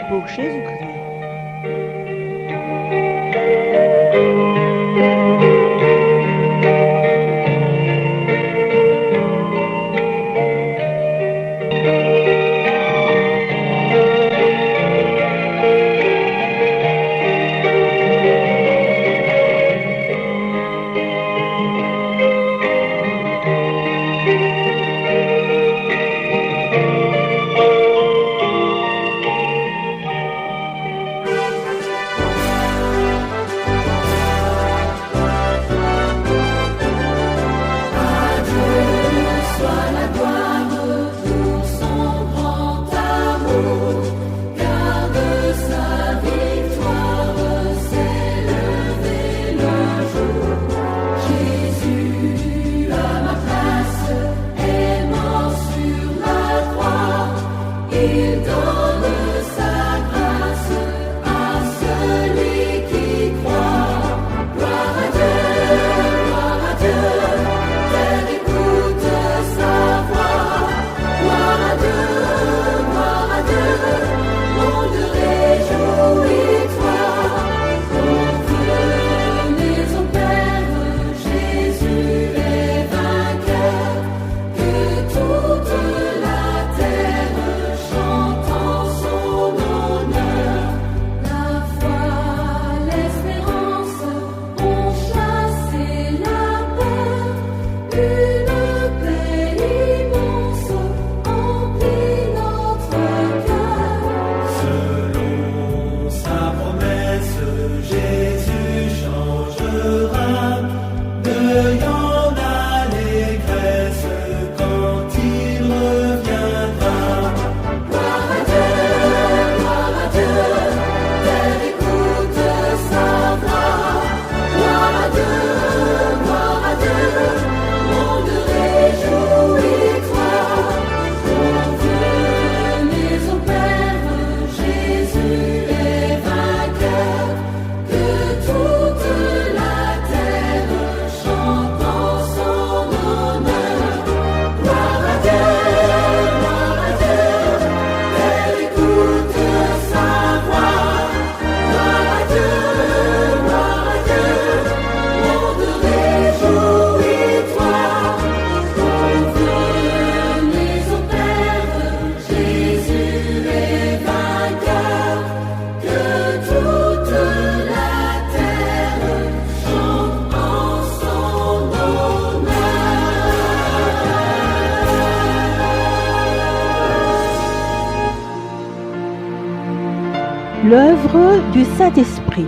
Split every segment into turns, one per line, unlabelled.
pour Jésus-Christ. L'œuvre du Saint-Esprit.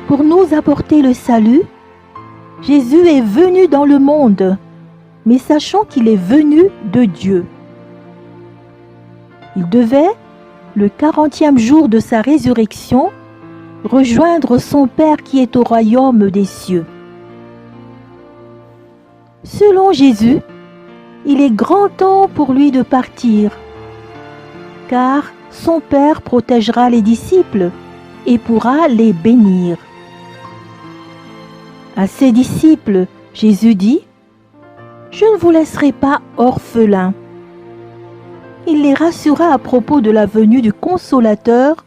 Pour nous apporter le salut, Jésus est venu dans le monde, mais sachant qu'il est venu de Dieu. Il devait, le 40e jour de sa résurrection, rejoindre son Père qui est au royaume des cieux. Selon Jésus, il est grand temps pour lui de partir, car son Père protégera les disciples et pourra les bénir. À ses disciples, Jésus dit : « Je ne vous laisserai pas orphelins. » Il les rassura à propos de la venue du Consolateur,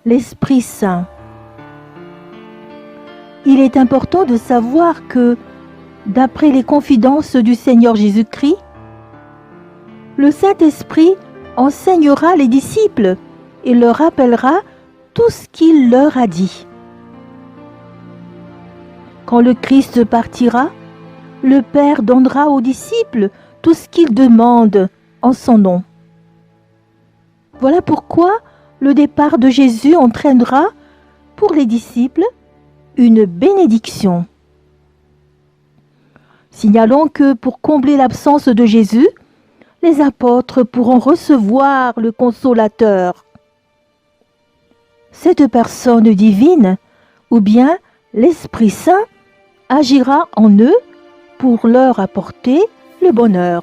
l'Esprit Saint. Il est important de savoir que, d'après les confidences du Seigneur Jésus-Christ, le Saint-Esprit enseignera les disciples et leur rappellera tout ce qu'il leur a dit. Quand le Christ partira, le Père donnera aux disciples tout ce qu'ils demandent en son nom. Voilà pourquoi le départ de Jésus entraînera pour les disciples une bénédiction. Signalons que pour combler l'absence de Jésus, les apôtres pourront recevoir le Consolateur. Cette personne divine, ou bien l'Esprit Saint, agira en eux pour leur apporter le bonheur.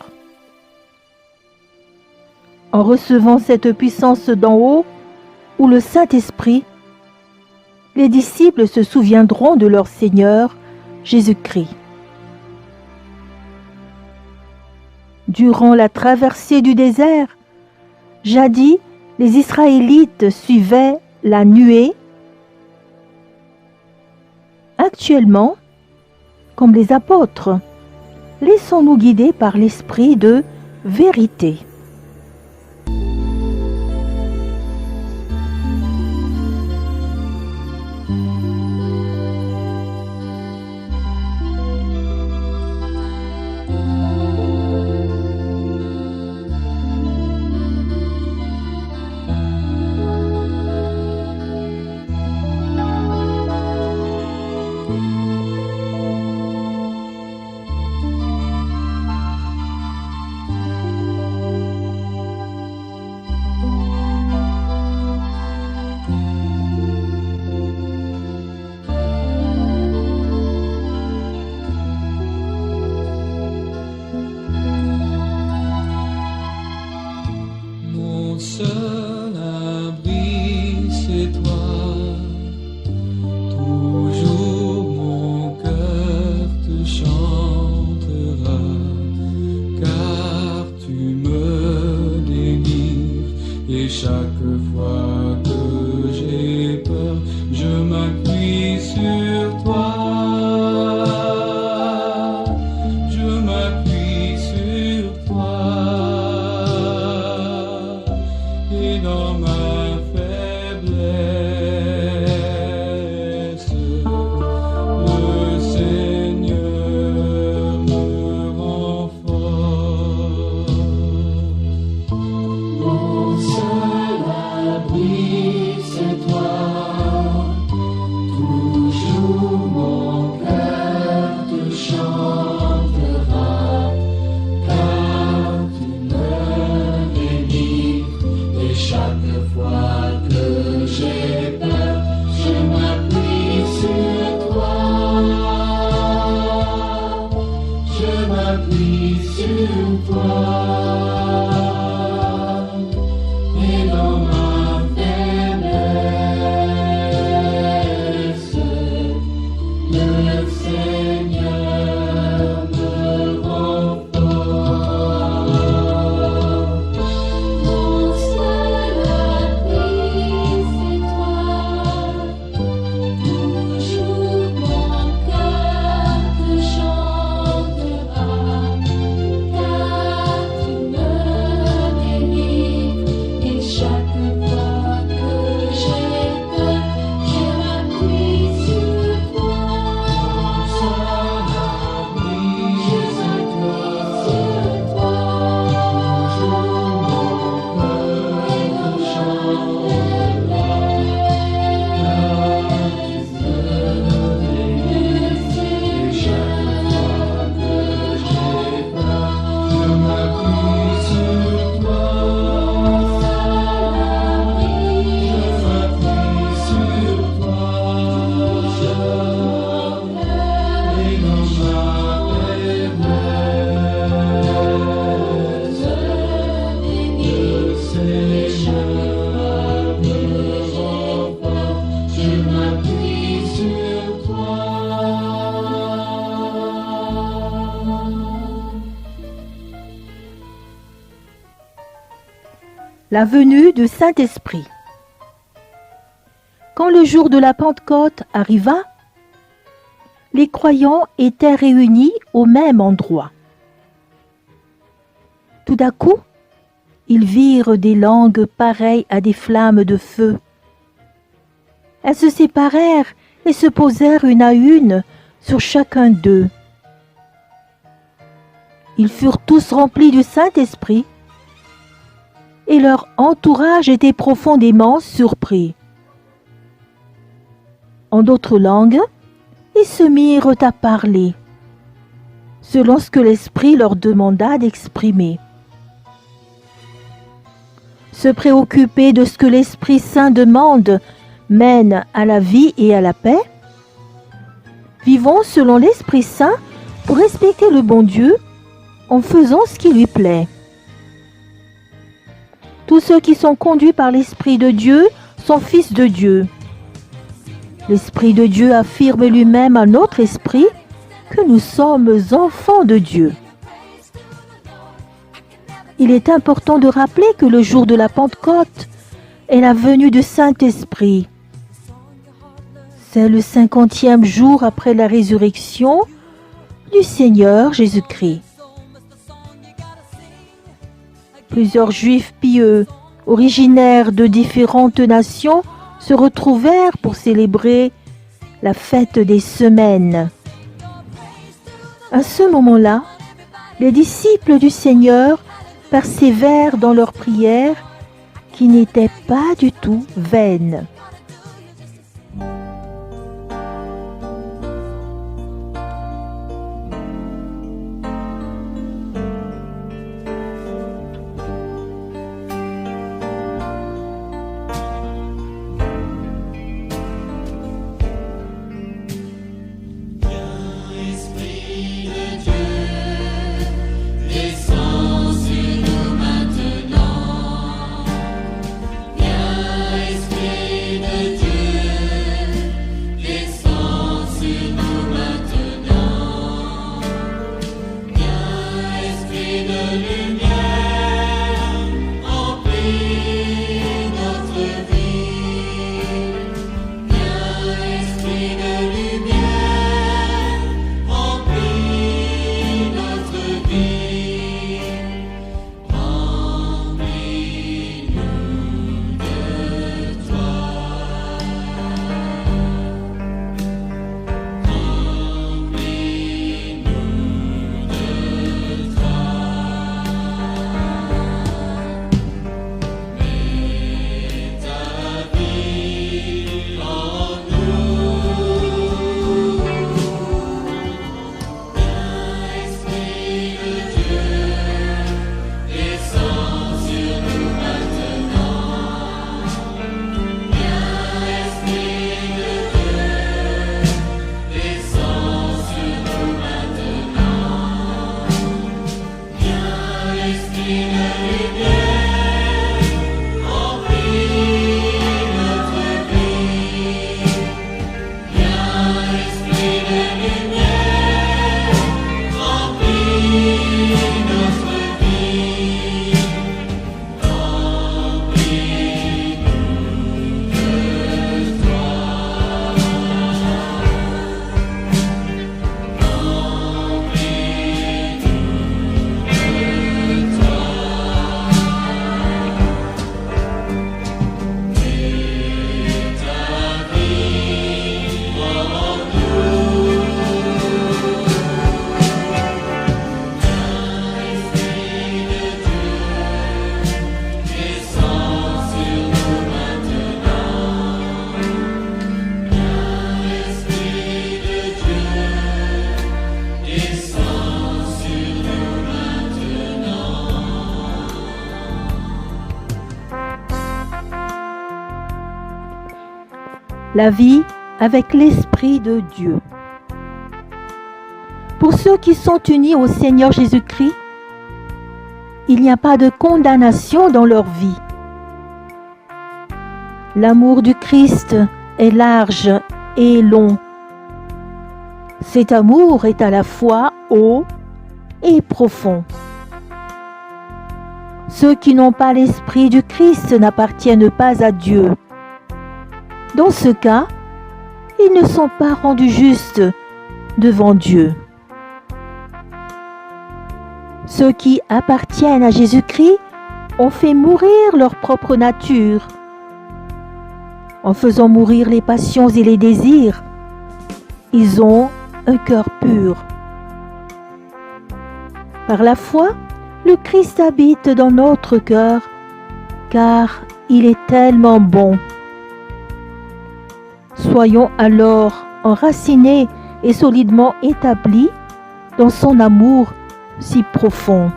En recevant cette puissance d'en haut, ou le Saint-Esprit, les disciples se souviendront de leur Seigneur Jésus-Christ. Durant la traversée du désert, jadis, les Israélites suivaient la nuée. Actuellement, comme les apôtres, laissons-nous guider par l'esprit de vérité.
Mon seul abri, c'est toi. Toujours mon cœur te chantera, car tu me délivres. Et chaque fois que j'ai peur, je m'appuie sur toi. Je m'appuie sur toi. Et dans ma faiblesse, le Seigneur me rend fort. Mon seul abri, c'est toi. Toujours mon cœur te chantera, car tu me délivres. Et chaque fois que j'ai peur, je m'appuie sur toi. Je m'appuie sur toi. Et dans ma faiblesse, le Seigneur me rend fort.
Mon seul abri, c'est toi. Toujours mon cœur te chantera, car tu me délivres. Et chaque fois que j'ai peur, je m'appuie sur toi. Je m'appuie sur toi.
La venue du Saint-Esprit. Quand le jour de la Pentecôte arriva, les croyants étaient réunis au même endroit. Tout d'un coup, ils virent des langues pareilles à des flammes de feu. Elles se séparèrent et se posèrent une à une sur chacun d'eux. Ils furent tous remplis du Saint-Esprit et leur entourage était profondément surpris. En d'autres langues, ils se mirent à parler, selon ce que l'Esprit leur demanda d'exprimer. Se préoccuper de ce que l'Esprit Saint demande mène à la vie et à la paix. Vivons selon l'Esprit Saint pour respecter le bon Dieu en faisant ce qui lui plaît. Tous ceux qui sont conduits par l'Esprit de Dieu sont fils de Dieu. L'Esprit de Dieu affirme lui-même à notre esprit que nous sommes enfants de Dieu. Il est important de rappeler que le jour de la Pentecôte est la venue du Saint-Esprit. C'est le 50e jour après la résurrection du Seigneur Jésus-Christ. Plusieurs Juifs pieux, originaires de différentes nations, se retrouvèrent pour célébrer la fête des semaines. À ce moment-là, les disciples du Seigneur persévèrent dans leurs prières qui n'étaient pas du tout vaines.
Esprit de Dieu, descends sur nous maintenant. Viens, Esprit de Dieu, descends sur nous maintenant. Viens, Esprit de lumière, remplis notre vie. Viens, Esprit de lumière, remplis notre vie. Remplis-nous de toi. Remplis-nous de toi. Mets ta vie en nous. Viens, Esprit de Dieu, descends sur nous maintenant. Viens, Esprit de Dieu, descends sur nous maintenant. Viens, Esprit de lumière, remplis notre vie. Viens, Esprit de lumière, remplis notre vie. Remplis-nous de toi. Remplis-nous de toi. Mets ta vie en nous. Viens, Esprit de Dieu, descends sur nous maintenant. Viens, Esprit de Dieu, descends sur nous maintenant.
La vie avec l'Esprit de Dieu. Pour ceux qui sont unis au Seigneur Jésus-Christ, il n'y a pas de condamnation dans leur vie. L'amour du Christ est large et long. Cet amour est à la fois haut et profond. Ceux qui n'ont pas l'Esprit du Christ n'appartiennent pas à Dieu. Dans ce cas, ils ne sont pas rendus justes devant Dieu. Ceux qui appartiennent à Jésus-Christ ont fait mourir leur propre nature. En faisant mourir les passions et les désirs, ils ont un cœur pur. Par la foi, le Christ habite dans notre cœur, car il est tellement bon. Soyons alors enracinés et solidement établis dans son amour si profond.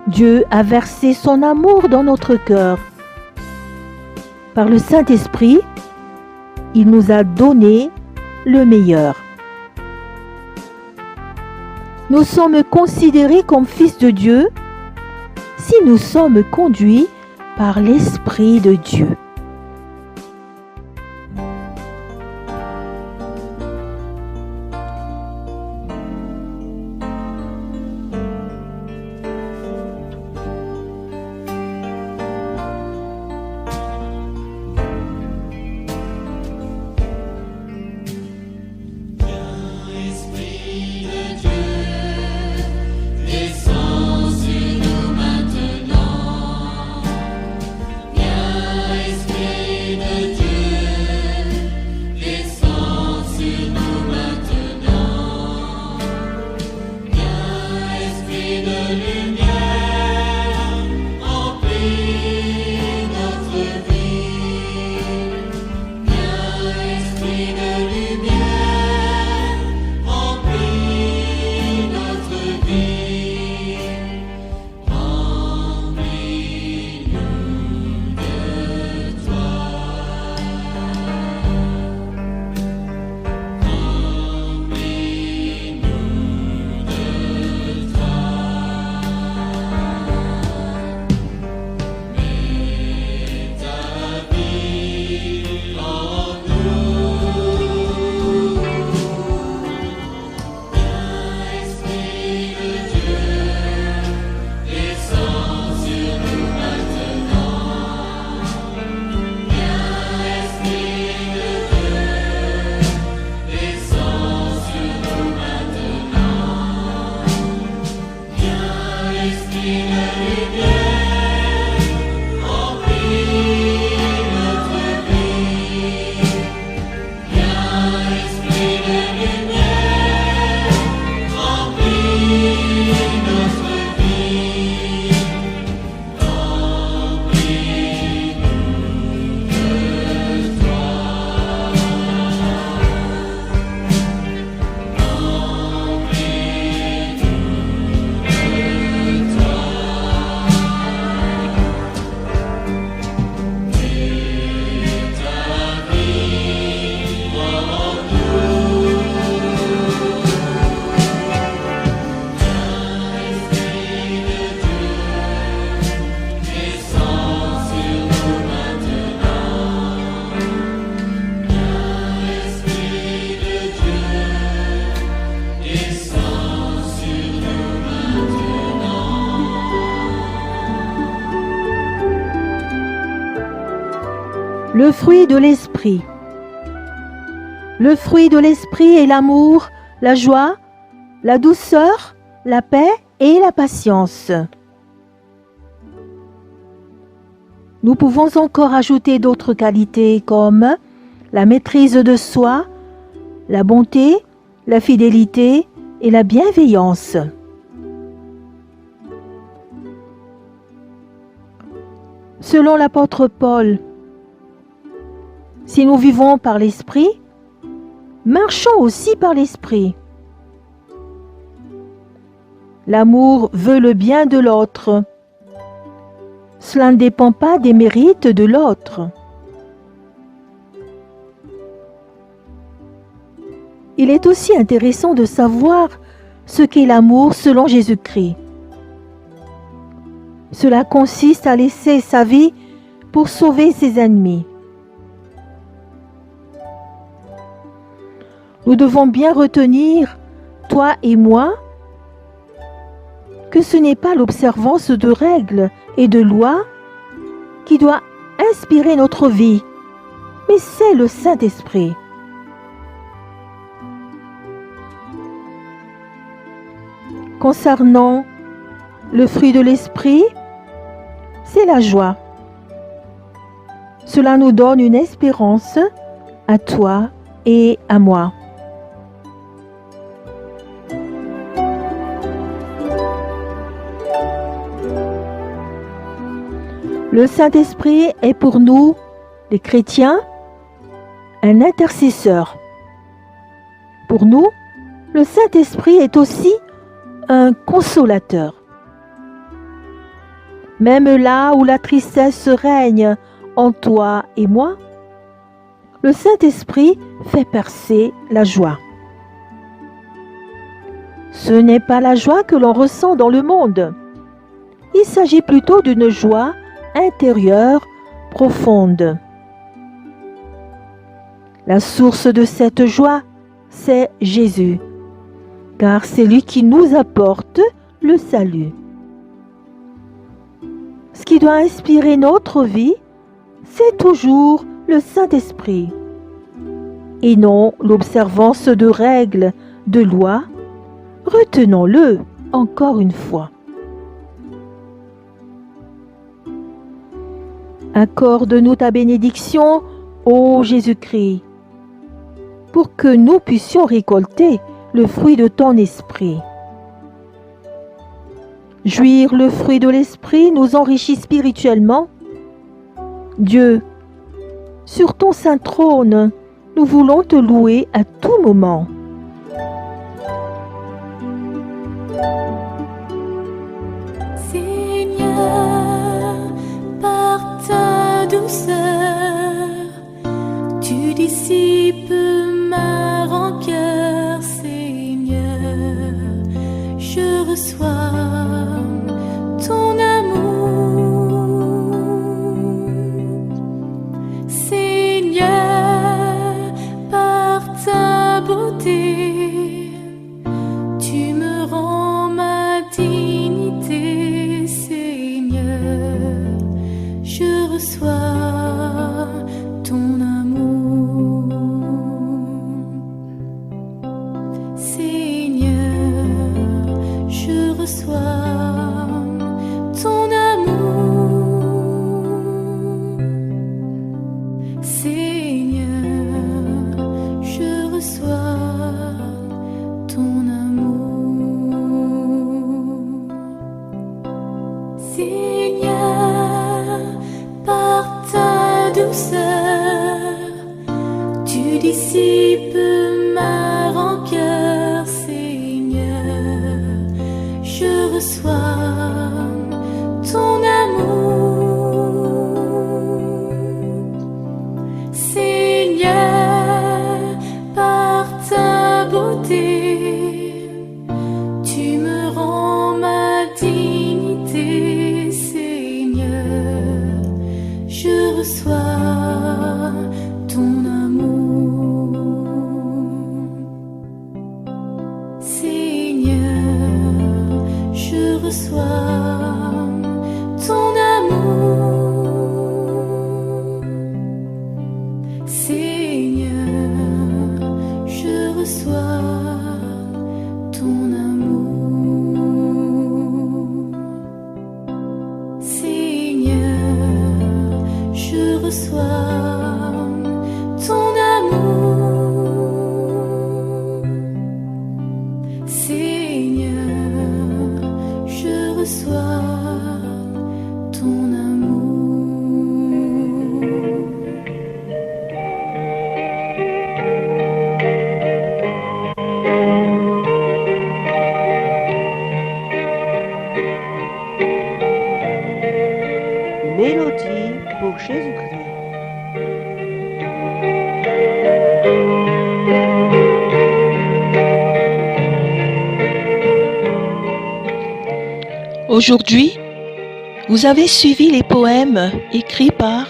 Dieu a versé son amour dans notre cœur. Par le Saint-Esprit, il nous a donné le meilleur. Nous sommes considérés comme fils de Dieu si nous sommes conduits par l'Esprit de Dieu. Le fruit de l'esprit. Le fruit de l'esprit est l'amour, la joie, la douceur, la paix et la patience. Nous pouvons encore ajouter d'autres qualités comme la maîtrise de soi, la bonté, la fidélité et la bienveillance. Selon l'apôtre Paul, si nous vivons par l'esprit, marchons aussi par l'esprit. L'amour veut le bien de l'autre. Cela ne dépend pas des mérites de l'autre. Il est aussi intéressant de savoir ce qu'est l'amour selon Jésus-Christ. Cela consiste à laisser sa vie pour sauver ses ennemis. Nous devons bien retenir, toi et moi, que ce n'est pas l'observance de règles et de lois qui doit inspirer notre vie, mais c'est le Saint-Esprit. Concernant le fruit de l'Esprit, c'est la joie. Cela nous donne une espérance à toi et à moi. Le Saint-Esprit est pour nous, les chrétiens, un intercesseur. Pour nous, le Saint-Esprit est aussi un consolateur. Même là où la tristesse règne en toi et moi, le Saint-Esprit fait percer la joie. Ce n'est pas la joie que l'on ressent dans le monde. Il s'agit plutôt d'une joie intérieure profonde. La source de cette joie, c'est Jésus, car c'est lui qui nous apporte le salut. Ce qui doit inspirer notre vie, c'est toujours le Saint-Esprit, et non l'observance de règles, de lois. Retenons-le encore une fois. Accorde-nous ta bénédiction, ô Jésus-Christ, pour que nous puissions récolter le fruit de ton esprit. Jouir le fruit de l'esprit nous enrichit spirituellement. Dieu, sur ton saint trône, nous voulons te louer à tout moment.
Seigneur, par ta douceur, tu dissipes ma rancœur, Seigneur. Je reçois ton amour, Seigneur, par ta beauté, tu me rends ma dignité, Seigneur. Je reçois ton amour, Seigneur. Je reçois ton amour, Seigneur. Je reçois ton amour, Seigneur, par ta douceur, tu dissipes ma rancœur, Seigneur. Je reçois ton amour, Seigneur, par ta beauté, tu me rends ma dignité, Seigneur. Je reçois ton amour, Seigneur. Je reçois ton amour, reçois ton amour. Seigneur, je reçois ton amour.
Mélodie pour Jésus-Christ.
Aujourd'hui, vous avez suivi les poèmes écrits par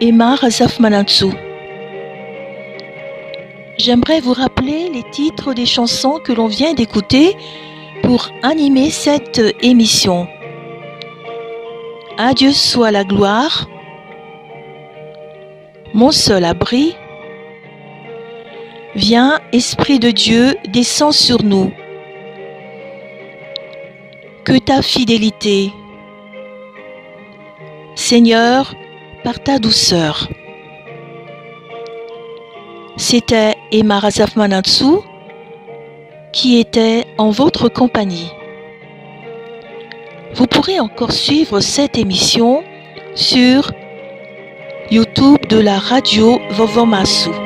Emma Razafmanantsou. J'aimerais vous rappeler les titres des chansons que l'on vient d'écouter pour animer cette émission. À Dieu soit la gloire, mon seul abri, viens, Esprit de Dieu, descends sur nous. Que ta fidélité, Seigneur, par ta douceur. C'était Emma Razafmanantsou qui était en votre compagnie. Vous pourrez encore suivre cette émission sur YouTube de la radio Vovomassou.